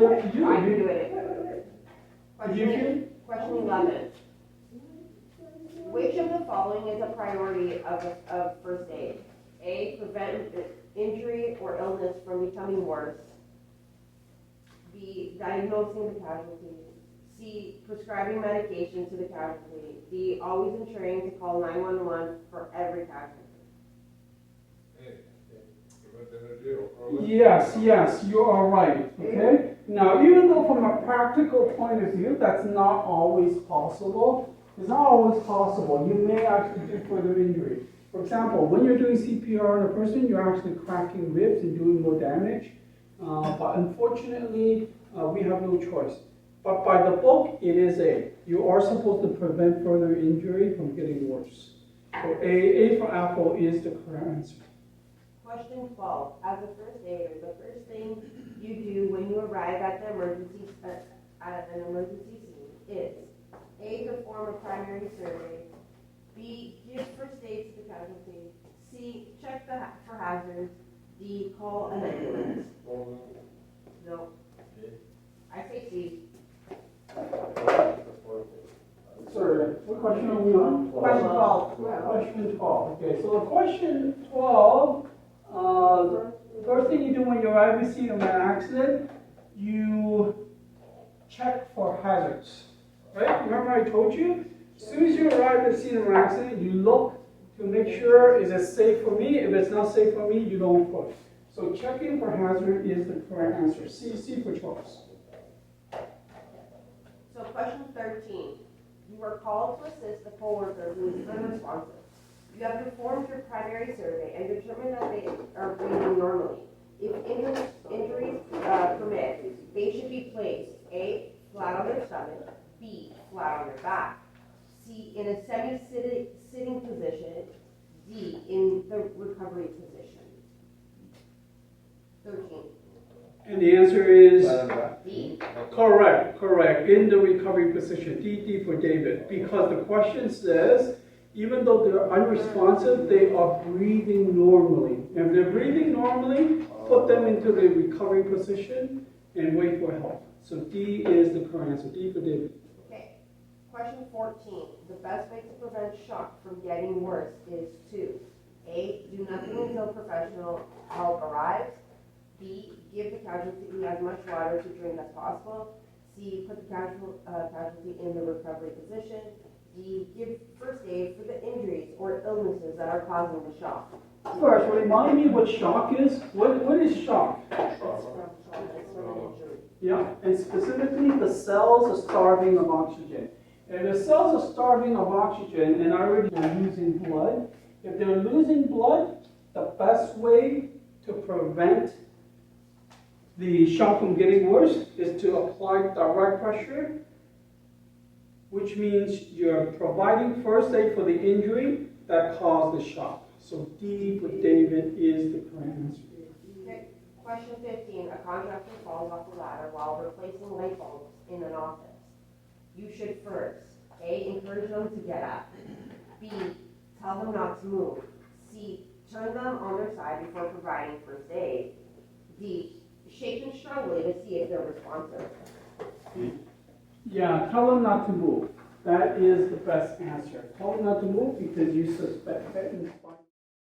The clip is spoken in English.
totally up to you. I can do it. Question 11. Which of the following is a priority of first aid? A, prevent injury or illness from becoming worse. B, diagnosing the casualty. C, prescribing medication to the casualty. D, always ensuring to call 911 for every casualty. Yes, you are right, okay? Now, even though from a practical point of view, that's not always possible, it's not always possible. You may actually do further injury. For example, when you're doing CPR on a person, you're actually cracking ribs and doing more damage. But unfortunately, we have no choice. But by the book, it is A. You are supposed to prevent further injury from getting worse. So A for apple is the correct answer. Question 12. As a first aider, the first thing you do when you arrive at the emergency at an emergency scene is A, perform a primary survey. B, give first aid to the casualty. C, check for hazards. D, call an ambulance. No. I say C. Sorry, what question are we on? Question 12. Question 12. Okay, so question 12, first thing you do when you arrive at the scene of an accident, you check for hazards. Right? Remember I told you? As soon as you arrive at the scene of an accident, you look to make sure, is it safe for me? If it's not safe for me, you don't push. So checking for hazard is the correct answer. C for Charles. So question 13. You are called to assist a coworker who is unresponsive. You have performed your primary survey and determined that they are breathing normally. If injuries permit, they should be placed A, flat on their stomach, B, flat on their back, C, in a semi-sitting position, D, in the recovery position. 13. And the answer is D. correct. In the recovery position, D for David. Because the question says, even though they're unresponsive, they are breathing normally. And if they're breathing normally, put them into the recovery position and wait for help. So D is the correct answer. D for David. Okay. Question 14. The best way to prevent shock from getting worse is to A, do nothing until professional help arrives. B, give the casualty as much water to drink as possible. C, put the casualty in the recovery position. D, give first aid for the injuries or illnesses that are causing the shock. First, remind me what shock is. What is shock? It's from an injury. Yeah, and specifically the cells are starving of oxygen. And the cells are starving of oxygen and already are losing blood. If they're losing blood, the best way to prevent the shock from getting worse is to apply direct pressure, which means you're providing first aid for the injury that caused the shock. So D for David is the correct answer. Okay. Question 15. A contractor falls off the ladder while replacing light bulbs in an office. You should first A, encourage them to get up. B, tell them not to move. C, turn them on their side before providing first aid. D, shake them strongly to see if they're responsive. Yeah, tell them not to move. That is the best answer. Tell them not to move because you suspect that in spine.